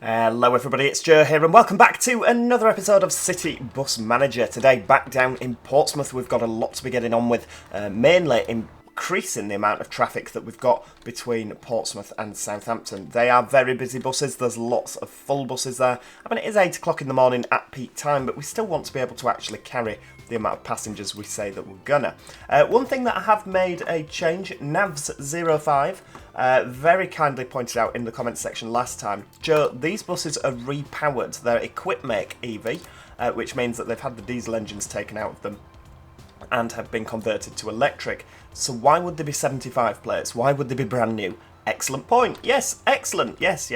Hello everybody, it's Joe here and welcome back to another episode of City Bus Manager. Today back down in Portsmouth, we've got a lot to be getting on with, mainly increasing the amount of traffic that we've got between Portsmouth and Southampton. They are very busy buses, there's lots of full buses there. I mean, it is 8 o'clock in the morning at peak time, but we still want to be able to actually carry the amount of passengers we say that we're gonna. One thing that I have made a change, Navs05, very kindly pointed out in the comments section last time, Joe, these buses are repowered. They're Equipmake EV, which means that they've had the diesel engines taken out of them and have been converted to electric. So why would they be 75 plates? Why would they be brand new? Excellent point. Yes, excellent. Yes.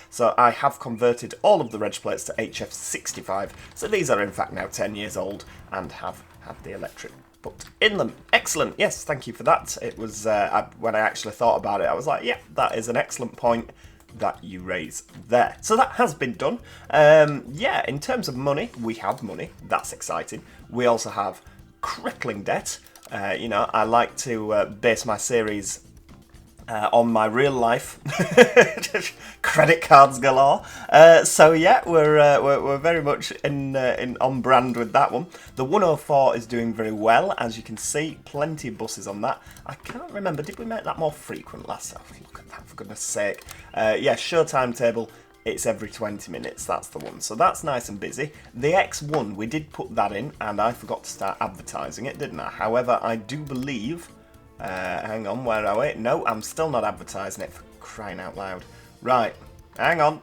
So I have converted all of the reg plates to HF65. So these are in fact now 10 years old and have had the electric put in them. Excellent. Yes, thank you for that. It was, when I actually thought about it, I was like, yeah, that is an excellent point that you raise there. So that has been done. Yeah, in terms of money, we have money. That's exciting. We also have crippling debt. I like to base my series on my real life. Credit cards galore. So yeah, we're very much in on brand with that one. The 104 is doing very well, as you can see. Plenty of buses on that. I can't remember, did we make that more frequent last time? Look at that, for goodness sake. Yeah, show timetable. It's every 20 minutes, that's the one. So that's nice and busy. The X1, we did put that in, and I forgot to start advertising it, didn't I? However, I do believe... hang on, where are we? No, I'm still not advertising it, for crying out loud. Right, hang on.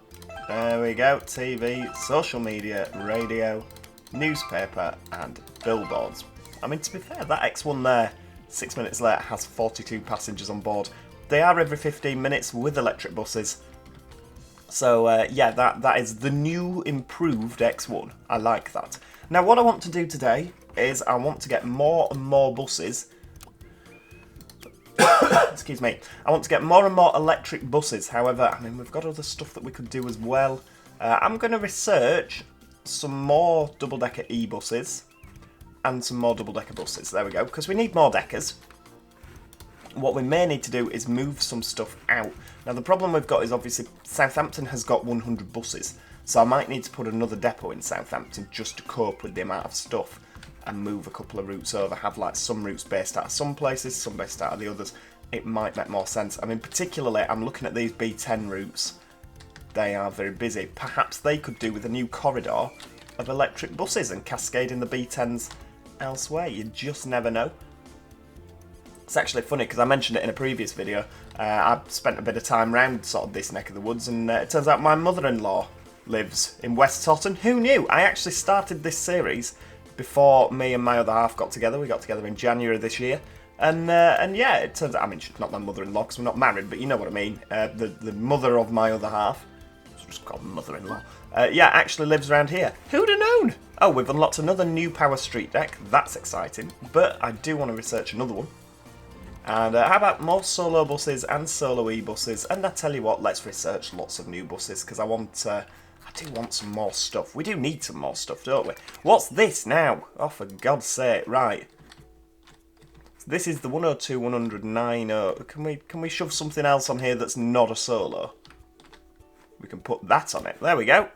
There we go. TV, social media, radio, newspaper, and billboards. I mean, to be fair, that X1 there, 6 minutes later, has 42 passengers on board. They are every 15 minutes with electric buses. So, yeah, that is the new, improved X1. I like that. Now, what I want to do today is I want to get more and more buses... Excuse me. I want to get more and more electric buses. However, I mean, we've got other stuff that we could do as well. I'm going to research some more double-decker e-buses and some more double-decker buses. There we go, because we need more deckers. What we may need to do is move some stuff out. Now, the problem we've got is obviously Southampton has got 100 buses, so I might need to put another depot in Southampton just to cope with the amount of stuff and move a couple of routes over, have like some routes based out of some places, some based out of the others. It might make more sense. I mean, particularly, I'm looking at these B10 routes. They are very busy. Perhaps they could do with a new corridor of electric buses and cascading the B10s elsewhere. You just never know. It's actually funny because I mentioned it in a previous video. I've spent a bit of time around sort of this neck of the woods, and it turns out my mother-in-law lives in West Totton. Who knew? I actually started this series before me and my other half got together. We got together in January this year. And yeah, it turns out, I mean, she's not my mother-in-law because we're not married, but you know what I mean. The mother of my other half, it's just called mother-in-law, yeah, actually lives around here. Who'd have known? Oh, we've unlocked another new power street deck. That's exciting. But I do want to research another one. And how about more solo buses and solo e-buses? And I tell you what, let's research lots of new buses because I do want some more stuff. We do need some more stuff, don't we? What's this now? Oh, for God's sake, right. This is the 102, 109. Can we shove something else on here that's not a solo? We can put that on it. There we go.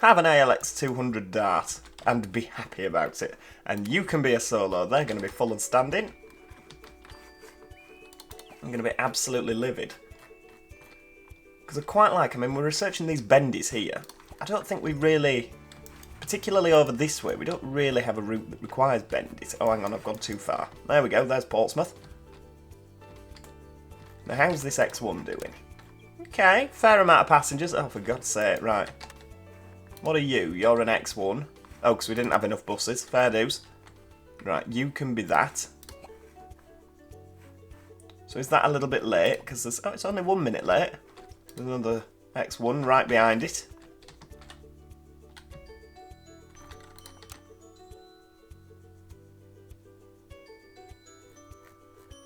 Have an ALX 200 Dart and be happy about it. And you can be a solo. They're going to be full and standing. I'm going to be absolutely livid. Because I quite like, I mean, we're researching these bendies here. I don't think we really, particularly over this way, we don't really have a route that requires bendies. Oh, hang on, I've gone too far. There we go, there's Portsmouth. Now, how's this X1 doing? Okay, fair amount of passengers. Oh, for God's sake, right. What are you? You're an X1. Oh, because we didn't have enough buses. Fair dues. Right, you can be that. So is that a little bit late? Because there's... Oh, it's only 1 minute late. There's another X1 right behind it.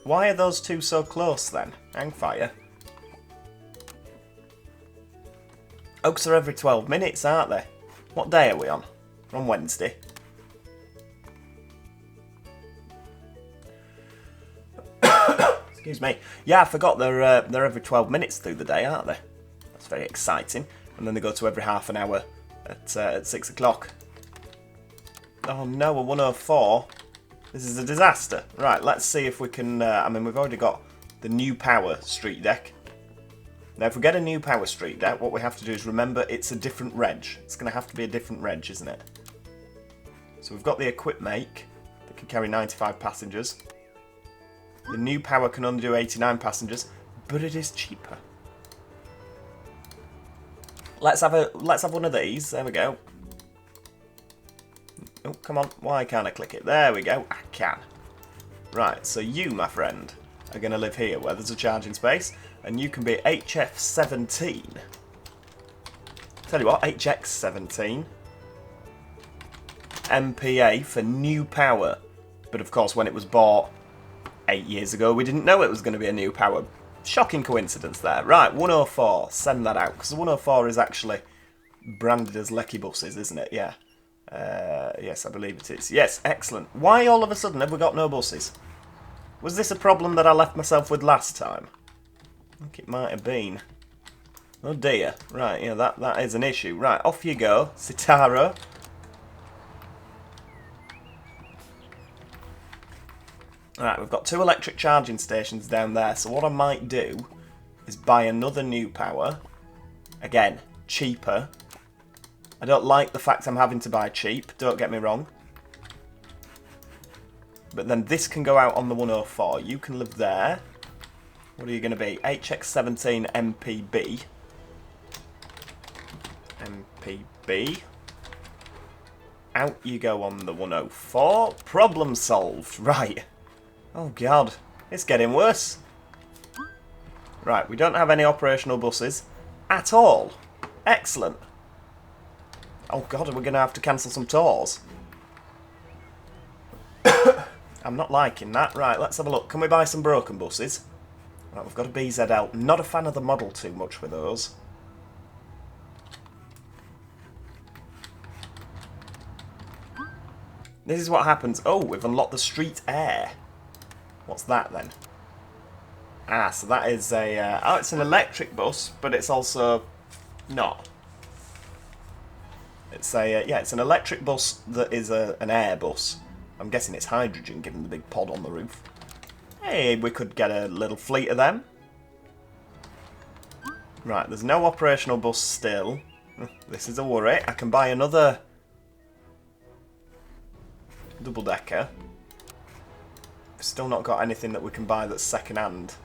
Why are those two so close then? Hang fire. Oh, because they're every 12 minutes, aren't they? What day are we on? We're on Wednesday. Excuse me. Yeah, I forgot they're every 12 minutes through the day, aren't they? That's very exciting. and then they go to every half an hour at 6 o'clock. Oh no, a 104. This is a disaster. Right, let's see if we can... I mean, we've already got the new power street deck. Now, if we get a new power street deck, what we have to do is remember it's a different reg. It's going to have to be a different reg, isn't it? So we've got the equip make that can carry 95 passengers. The new power can only do 89 passengers, but it is cheaper. Let's have one of these. There we go. Oh, come on. Why can't I click it? There we go. I can. Right, so you, my friend, are going to live here where there's a charging space, and you can be HF17. Tell you what, HX17. MPA for new power. But of course, when it was bought 8 years ago, we didn't know it was going to be a new power. Shocking coincidence there. Right, 104. Send that out, because the 104 is actually branded as Lecky buses, isn't it? Yeah. Yes, I believe it is. Yes, excellent. Why all of a sudden have we got no buses? Was this a problem that I left myself with last time? I think it might have been. Oh dear. Right, yeah, that is an issue. Right, off you go, Citaro. Alright, we've got 2 electric charging stations down there, so what I might do is buy another new power. Again, cheaper. I don't like the fact I'm having to buy cheap, don't get me wrong. But then this can go out on the 104. You can live there. What are you going to be? HX17 MPB. MPB. Out you go on the 104. Problem solved. Right. Oh god. It's getting worse. Right, we don't have any operational buses at all. Excellent. Oh god, are we going to have to cancel some tours? I'm not liking that. Right, let's have a look. Can we buy some broken buses? Right, we've got a BZL. Not a fan of the model too much with those. This is what happens. Oh, we've unlocked the street air. What's that then? Ah, so that is a... oh, it's an electric bus, but it's also not. It's a yeah, it's an electric bus that is an air bus. I'm guessing it's hydrogen, given the big pod on the roof. Hey, we could get a little fleet of them. Right, there's no operational bus still. This is a worry. I can buy another double-decker. We've still not got anything that we can buy that's second-hand.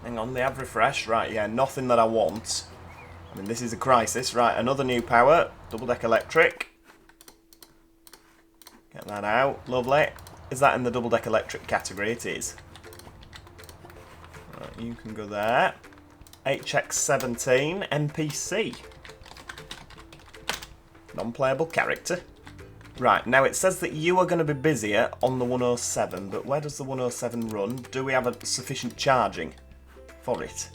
Hang on, they have refresh. Right, yeah, nothing that I want. I mean, this is a crisis. Right, another new power. Double-deck electric. Get that out. Lovely. Is that in the double-deck electric category? It is. Right, you can go there. HX17 NPC. Non-playable character. Right, now it says that you are going to be busier on the 107, but where does the 107 run? Do we have a sufficient charging for it?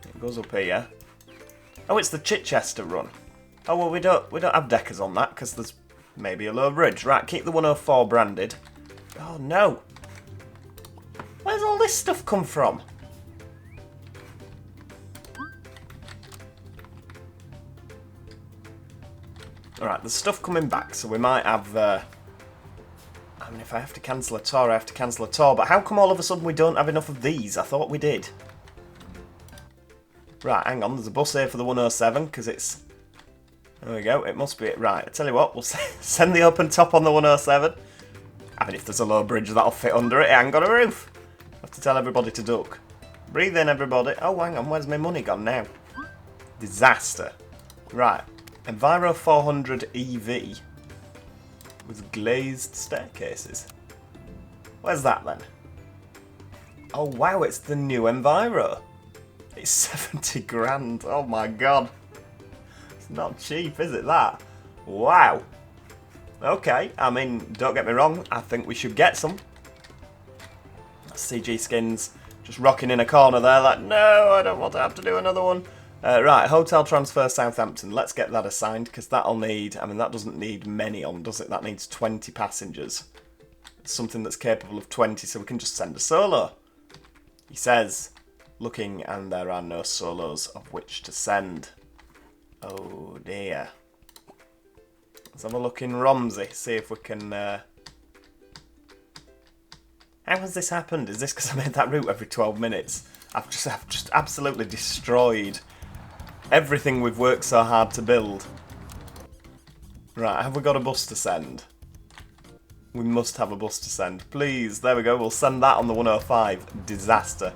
It goes up here. Oh, it's the Chichester run. Oh well, we don't have deckers on that because there's maybe a low bridge. Right, keep the 104 branded. Oh no! Where's all this stuff come from? Alright, there's stuff coming back, so we might have... I mean, if I have to cancel a tour, I have to cancel a tour. But how come all of a sudden we don't have enough of these? I thought we did. Right, hang on, there's a bus here for the 107, because it's... There we go, it must be it. Right, I tell you what, we'll send the open top on the 107. I mean, if there's a low bridge that'll fit under it, it ain't got a roof. I have to tell everybody to duck. Breathe in, everybody. Oh, hang on, where's my money gone now? Disaster. Right, Enviro 400 EV with glazed staircases. Where's that then? Oh wow, it's the new Enviro. It's 70 grand. Oh my god. It's not cheap, is it, that? Wow. Okay, I mean, don't get me wrong, I think we should get some. CG Skins just rocking in a corner there like, no, I don't want to have to do another one. Right, Hotel Transfer Southampton. Let's get that assigned, because that'll need... I mean, that doesn't need many on, does it? That needs 20 passengers. It's something that's capable of 20, so we can just send a solo. He says, Looking, and there are no solos of which to send. Oh dear. Let's have a look in Romsey, see if we can... How has this happened? Is this because I made that route every 12 minutes? I've just absolutely destroyed everything we've worked so hard to build. Right, have we got a bus to send? We must have a bus to send. Please, there we go, we'll send that on the 105. Disaster.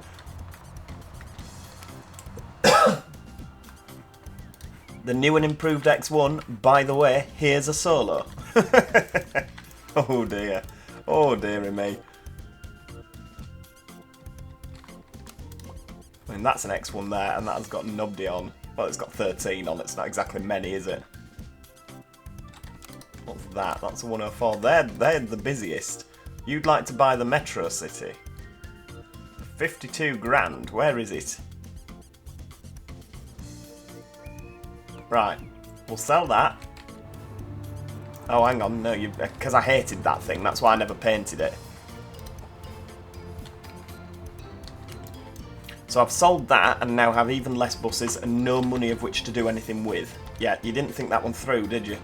The new and improved X1, by the way, here's a solo. Oh dear. Oh dearie me. I mean, that's an X1 there, and that has got nobody on. Well, it's got 13 on, it's not exactly many, is it? What's that? That's a 104. They're the busiest. You'd like to buy the Metro City. 52 grand, where is it? Right, we'll sell that. Oh, hang on, no, because I hated that thing, that's why I never painted it. So I've sold that and now have even less buses and no money of which to do anything with. Yeah, you didn't think that one through, did you?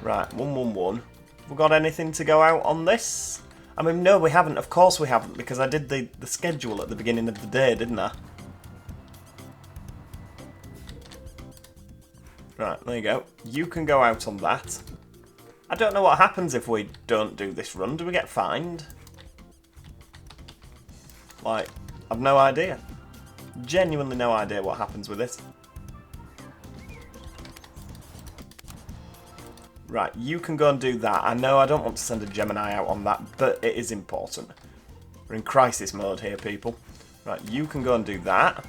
Right, 111. Have we got anything to go out on this? I mean, no, we haven't. Of course we haven't, because I did the schedule at the beginning of the day, didn't I? Right, there you go. You can go out on that. I don't know what happens if we don't do this run. Do we get fined? Like, I've no idea. Genuinely no idea what happens with this. Right, you can go and do that. I know I don't want to send a Gemini out on that, but it is important. We're in crisis mode here, people. Right, you can go and do that.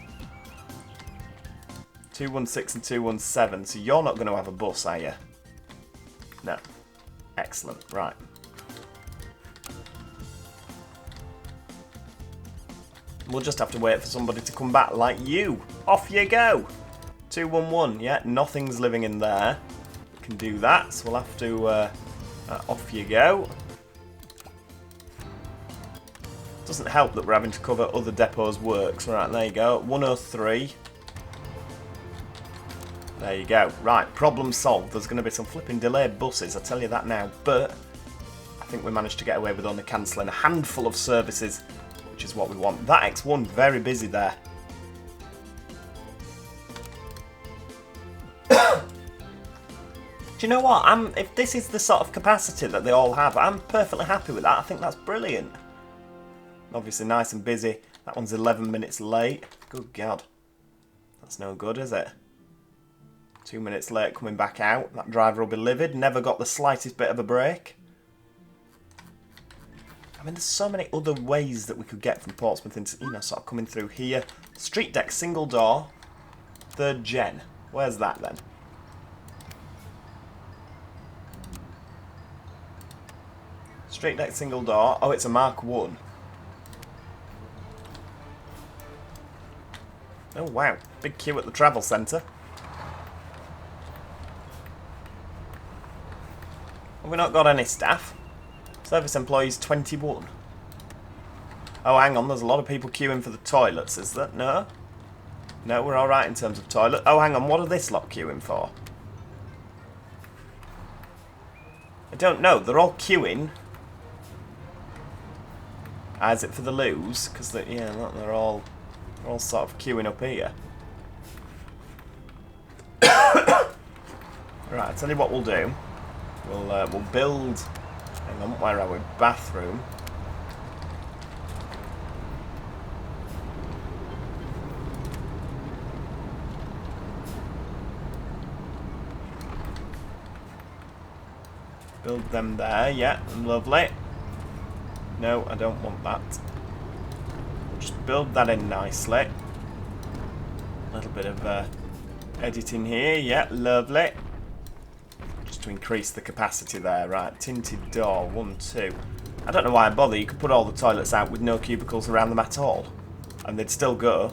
216 and 217, so you're not going to have a bus, are you? No. Excellent, right. We'll just have to wait for somebody to come back like you. Off you go! 211, yeah, nothing's living in there. We can do that, so we'll have to... off you go. Doesn't help that we're having to cover other depots' works. Right, there you go. 103. There you go. Right, problem solved. There's going to be some flipping delayed buses, I tell you that now. But I think we managed to get away with only cancelling a handful of services, which is what we want. That X1, very busy there. Do you know what? If this is the sort of capacity that they all have, I'm perfectly happy with that. I think that's brilliant. Obviously nice and busy. That one's 11 minutes late. Good God. That's no good, is it? 2 minutes late coming back out. That driver will be livid. Never got the slightest bit of a break. I mean, there's so many other ways that we could get from Portsmouth into, you know, sort of coming through here. Street deck, single door, 3rd gen. Where's that then? Street deck, single door. Oh, it's a Mark 1. Oh, wow. Big queue at the travel centre. Have we not got any staff? Service employees 21. Oh, hang on, there's a lot of people queuing for the toilets, is there? No? No, we're alright in terms of toilet. Oh, hang on, what are this lot queuing for? I don't know, they're all queuing. Ah, is it for the loos? Because, yeah, look, they're all sort of queuing up here. Right, I'll tell you what we'll do. We'll build... Hang on, where are we? Bathroom. Build them there, yeah, lovely. No, I don't want that. We'll just build that in nicely. A little bit of editing here, yeah, lovely. To increase the capacity there. Right, tinted door, 1, 2. I don't know why I bother. You could put all the toilets out with no cubicles around them at all, and they'd still go.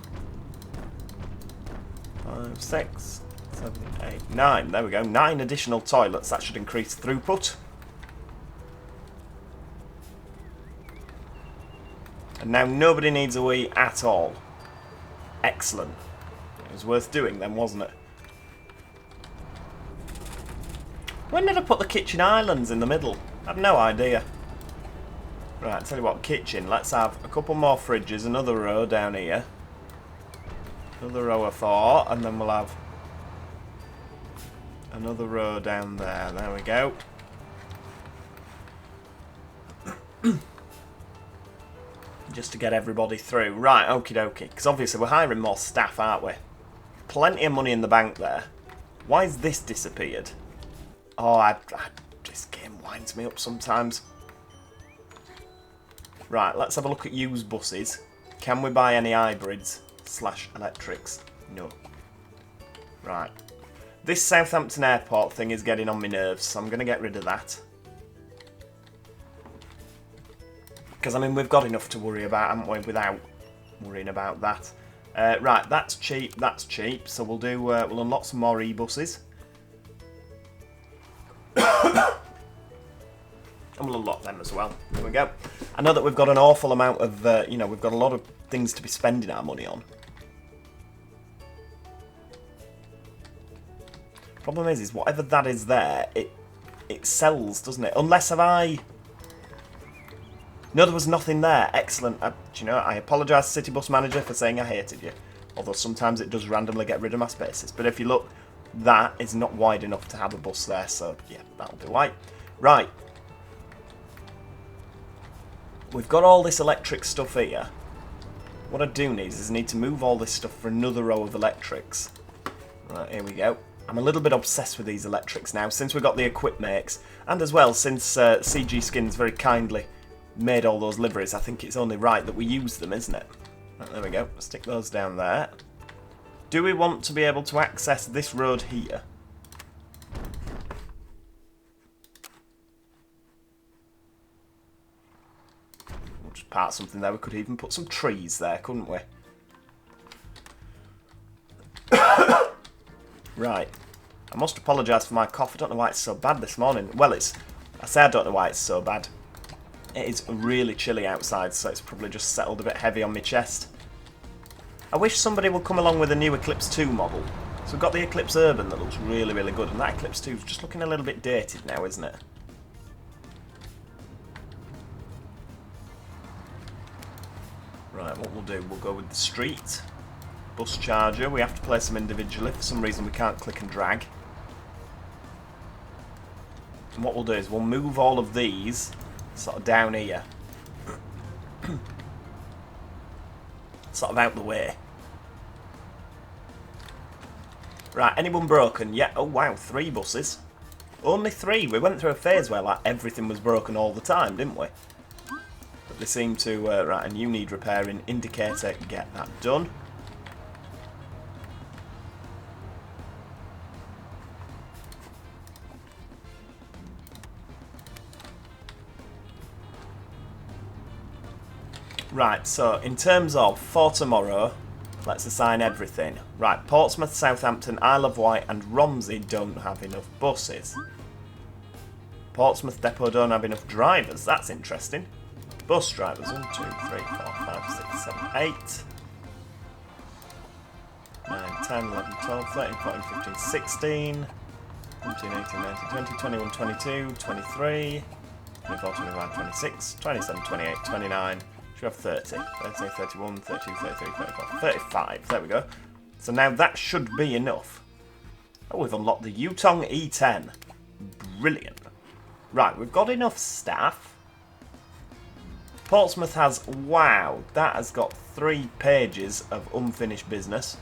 5, 6, 7, 8, 9. There we go. 9 additional toilets. That should increase throughput. And now nobody needs a wee at all. Excellent. It was worth doing then, wasn't it? When did I put the kitchen islands in the middle? I have no idea. Right, tell you what, kitchen. Let's have a couple more fridges, another row down here. Another row of 4, and then we'll have another row down there. There we go. Just to get everybody through. Right, okie dokie. Because obviously we're hiring more staff, aren't we? Plenty of money in the bank there. Why has this disappeared? Oh, this game winds me up sometimes. Right, let's have a look at used buses. Can we buy any hybrids / electrics? No. Right. This Southampton airport thing is getting on my nerves, so I'm going to get rid of that. Because, I mean, we've got enough to worry about, haven't we, without worrying about that. Right, that's cheap, so we'll do, we'll unlock some more e-buses. And we'll unlock them as well. There we go. I know that we've got an awful amount of, you know, we've got a lot of things to be spending our money on. Problem is whatever that is there, it sells, doesn't it? Unless have I... No, there was nothing there. Excellent. Do you know, I apologise to City Bus Manager for saying I hated you. Although sometimes it does randomly get rid of my spaces. But if you look, that is not wide enough to have a bus there. So, yeah, that'll do. Right. We've got all this electric stuff here. What I do need is I need to move all this stuff for another row of electrics. Right, here we go. I'm a little bit obsessed with these electrics now, since we've got the equip makes. And as well, since CG Skins very kindly made all those liveries, I think it's only right that we use them, isn't it? Right, there we go. Stick those down there. Do we want to be able to access this road here? We'll just part something there. We could even put some trees there, couldn't we? Right. I must apologise for my cough. I don't know why it's so bad this morning. Well, I say I don't know why it's so bad. It is really chilly outside, so it's probably just settled a bit heavy on my chest. I wish somebody would come along with a new Eclipse 2 model. So we've got the Eclipse Urban that looks really, really good, and that Eclipse 2 is just looking a little bit dated now, isn't it? Right, what we'll do, we'll go with the street. Bus charger, we have to place them individually. For some reason we can't click and drag. And what we'll do is we'll move all of these sort of down here. Sort of out the way. Right, anyone broken? Yeah, oh wow, 3 buses. Only 3. We went through a phase where like everything was broken all the time, didn't we? But they seem to, right, and you need repairing. Indicator, get that done. Right, so in terms of for tomorrow, let's assign everything. Right, Portsmouth, Southampton, Isle of Wight and Romsey don't have enough buses. Portsmouth Depot don't have enough drivers, that's interesting. Bus drivers, 1, 2, 3, 4, 5, 6, 7, 8. 9, 10, 11, 12, 13, 14, 15, 16. 17, 18, 19, 20, 21, 22, 23. 24, 25, 26, 27, 28, 29. We have 30, 30, 31, 32, 33, 34, 35. There we go. So now that should be enough. Oh, we've unlocked the Yutong E10. Brilliant. Right, we've got enough staff. Portsmouth has, wow, that has got 3 pages of unfinished business.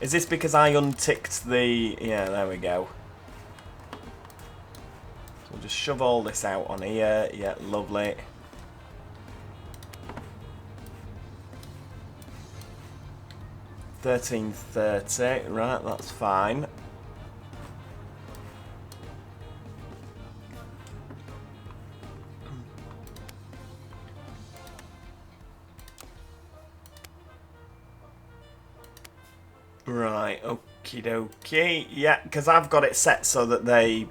Is this because I unticked the... Yeah, there we go. We'll just shove all this out on here. Yeah, lovely. $13.30. Right, that's fine. Right, okie dokie. Yeah, because I've got it set so that they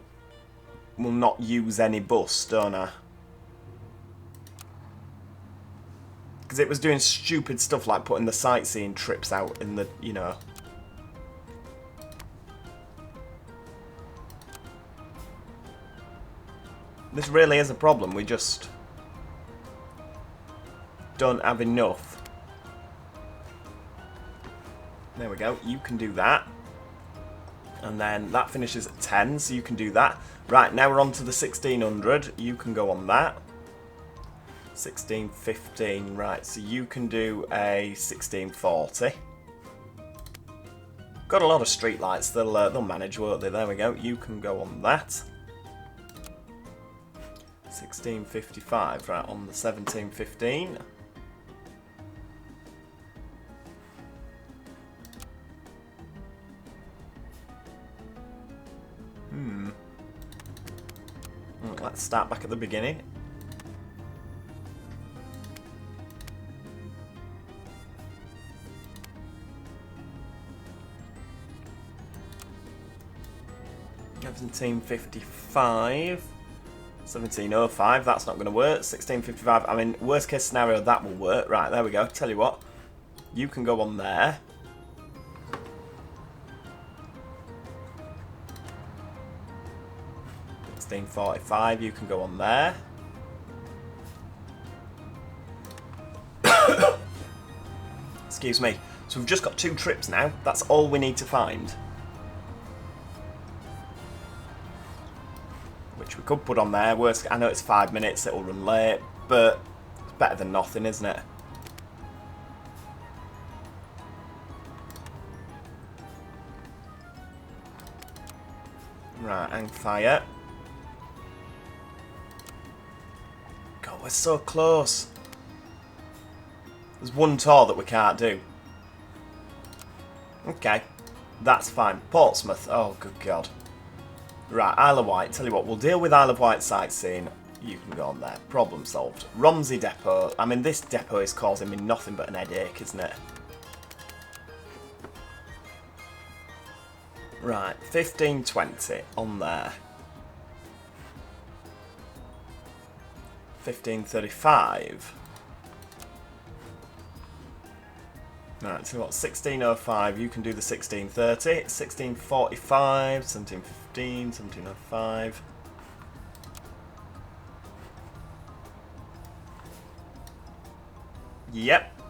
will not use any bus, don't I? Because it was doing stupid stuff like putting the sightseeing trips out in the, you know. This really is a problem. We just don't have enough. There we go. You can do that. And then that finishes at 10, so you can do that. Right, now we're on to the 1600. You can go on that. 1615, right, so you can do a 1640. Got a lot of street lights, they'll manage, won't they? There we go, you can go on that. 1655, right, on the 1715. Let's start back at the beginning. $1755, 1705, that's not going to work. 1655, I mean, worst case scenario, that will work. Right, there we go. Tell you what, you can go on there. $1645, you can go on there. Excuse me. So we've just got 2 trips now. That's all we need to find. Which we could put on there. Worst, I know it's 5 minutes, it'll run late, but it's better than nothing, isn't it? Right, hang fire. God, we're so close. There's one tour that we can't do. Okay, that's fine. Portsmouth, oh good God. Right, Isle of Wight, tell you what, we'll deal with Isle of Wight sightseeing. You can go on there. Problem solved. Romsey Depot, I mean this depot is causing me nothing but an headache, isn't it? Right, 1520 on there. 1535. Right, so what, 1605, you can do the 1630, 1645, 1715, 1705. Yep.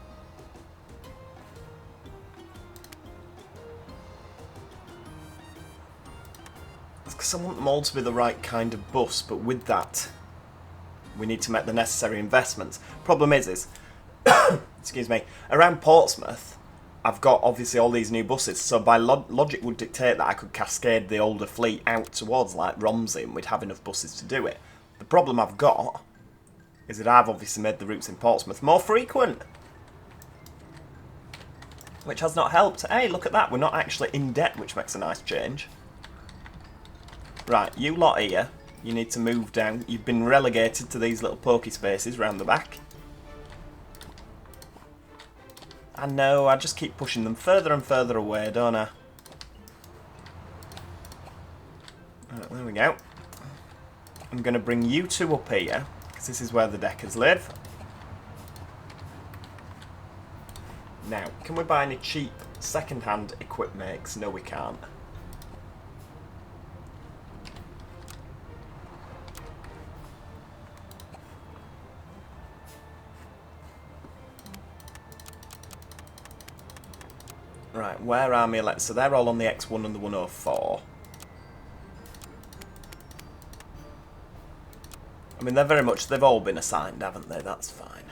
It's because I want them all to be the right kind of bus, but with that, we need to make the necessary investments. Problem is excuse me, around Portsmouth, I've got obviously all these new buses, so by logic would dictate that I could cascade the older fleet out towards like Romsey and we'd have enough buses to do it. The problem I've got is that I've obviously made the routes in Portsmouth more frequent, which has not helped. Hey, look at that, we're not actually in debt, which makes a nice change. Right, you lot here, you need to move down. You've been relegated to these little pokey spaces round the back. I know, I just keep pushing them further and further away, don't I? Right, there we go. I'm going to bring you 2 up here, because this is where the deckers live. Now, can we buy any cheap second-hand equipment? No, we can't. Right, where are my elects? So they're all on the X1 and the 104. I mean, they're very much, they've all been assigned, haven't they? That's fine.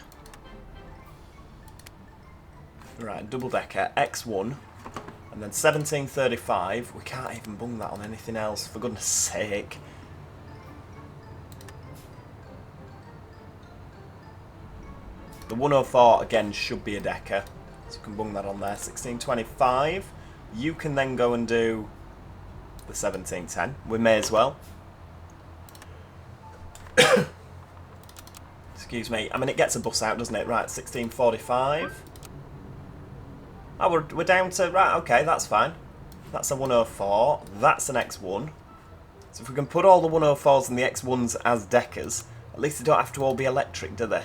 Right, double decker, X1, and then 1735. We can't even bung that on anything else, for goodness sake. The 104, again, should be a decker. So you can bung that on there. 1625. You can then go and do the 1710. We may as well. Excuse me. I mean, it gets a bus out, doesn't it? Right, 1645. Oh, we're down to... Right, okay, that's fine. That's a 104. That's an X1. So if we can put all the 104s and the X1s as deckers, at least they don't have to all be electric, do they?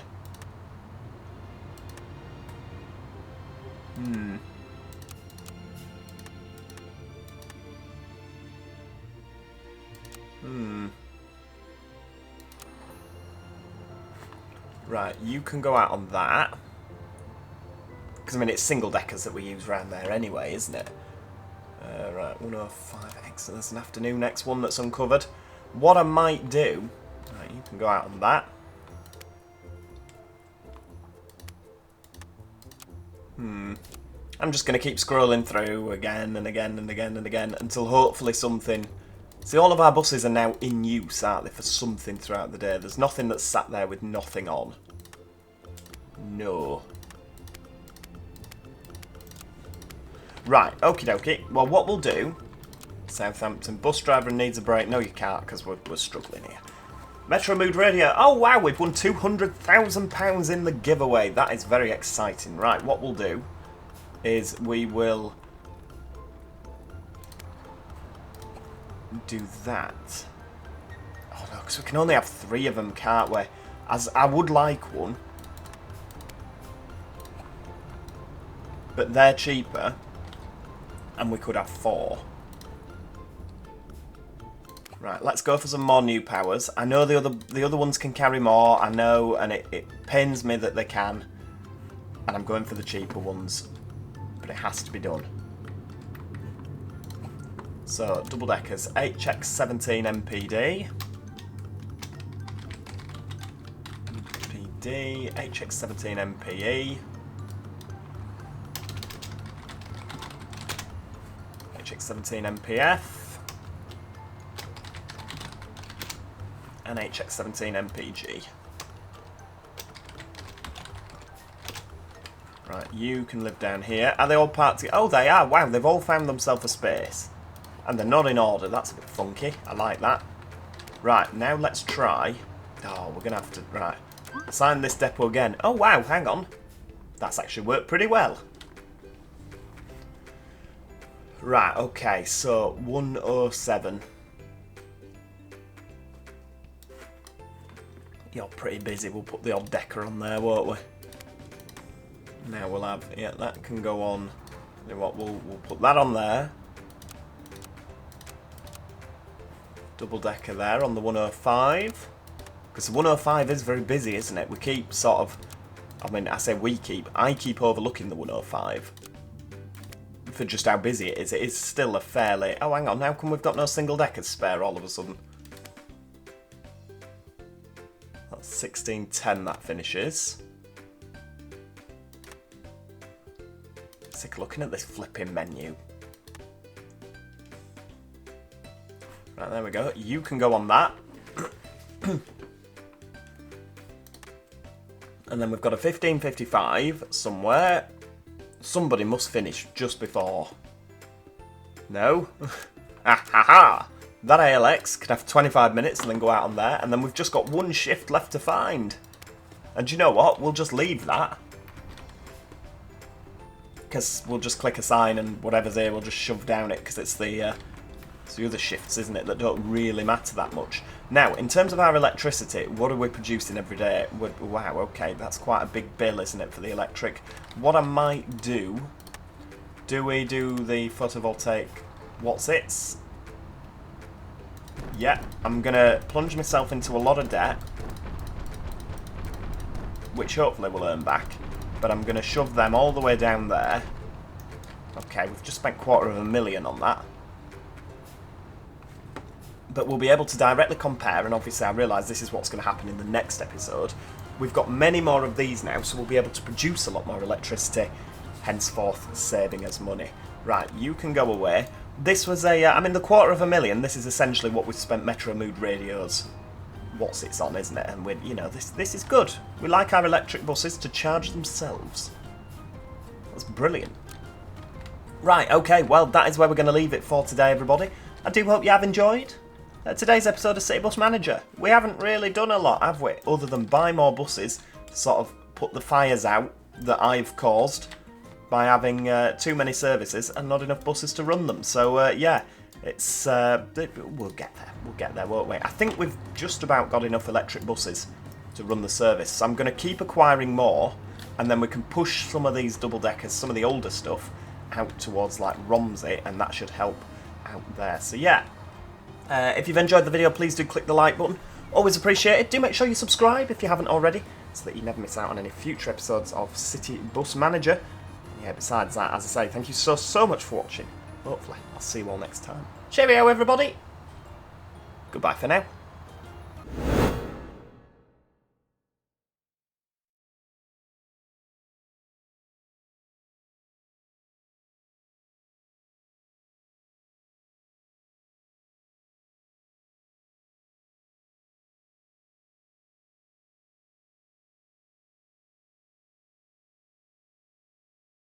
Hmm. Hmm. Right, you can go out on that. Because, I mean, it's single-deckers that we use around there anyway, isn't it? Right, 105, excellent. There's an afternoon next one that's uncovered. What I might do... Right, you can go out on that. I'm just going to keep scrolling through again and again and again and again until hopefully something... See, all of our buses are now in use, aren't they, for something throughout the day. There's nothing that's sat there with nothing on. No. Right, okie dokie. Well, what we'll do... Southampton bus driver needs a break. No, you can't, because we're struggling here. Metro Mood Radio. Oh, wow, we've won £200,000 in the giveaway. That is very exciting. Right, what we'll do is we will do that. Oh, no, because we can only have 3 of them, can't we? As I would like one. But they're cheaper. And we could have 4. Right, let's go for some more new powers. I know the other ones can carry more, I know, and it pains me that they can. And I'm going for the cheaper ones. But it has to be done. So, double deckers, HX17 MPD. MPD, HX17 MPE. HX17 MPF. And HX17 MPG. Right, you can live down here. Are they all parked? Oh, they are. Wow, they've all found themselves a space. And they're not in order. That's a bit funky. I like that. Right, now let's try. Oh, we're going to have to... Right. Assign this depot again. Oh, wow, hang on. That's actually worked pretty well. Right, okay, so 107. You're pretty busy. We'll put the odd decker on there, won't we? Now we'll have... Yeah, that can go on. You know what, we'll put that on there. Double decker there on the 105. Because the 105 is very busy, isn't it? We keep sort of... I mean, I say we keep. I keep overlooking the 105. For just how busy it is. It is still a fairly... Oh, hang on. How come we've got no single deckers spare all of a sudden? That's 16:10 that finishes. Sick looking at this flipping menu. Right, there we go. You can go on that. And then we've got a 15:55 somewhere. Somebody must finish just before. No? Ha ha ha! That ALX could have 25 minutes and then go out on there. And then we've just got one shift left to find. And you know what? We'll just leave that. Because we'll just click assign and whatever's here we'll just shove down it. Because it's the other shifts, isn't it, that don't really matter that much. Now, in terms of our electricity, what are we producing every day? Wow, okay, that's quite a big bill, isn't it, for the electric? What I might do... Do we do the photovoltaic... What's its? Yeah, I'm going to plunge myself into a lot of debt. Which hopefully we'll earn back. But I'm going to shove them all the way down there. Okay, we've just spent $250,000 on that. But we'll be able to directly compare, and obviously I realise this is what's going to happen in the next episode. We've got many more of these now, so we'll be able to produce a lot more electricity, henceforth saving us money. Right, you can go away. This was a, I mean, the $250,000, this is essentially what we've spent Metro Mood Radio's what's it's on, isn't it? And we, you know, this is good. We like our electric buses to charge themselves. That's brilliant. Right, okay, well, that is where we're going to leave it for today, everybody. I do hope you have enjoyed today's episode of City Bus Manager. We haven't really done a lot, have we? Other than buy more buses, sort of put the fires out that I've caused by having too many services and not enough buses to run them. So, yeah, it's we'll get there, won't we? I think we've just about got enough electric buses to run the service, so I'm going to keep acquiring more, and then we can push some of these double-deckers, some of the older stuff, out towards like Romsey, and that should help out there. So yeah, if you've enjoyed the video, please do click the like button. Always appreciated. Do make sure you subscribe if you haven't already, so that you never miss out on any future episodes of City Bus Manager. And yeah, besides that, as I say, thank you so much for watching. Hopefully, I'll see you all next time. Cheerio, everybody. Goodbye for now.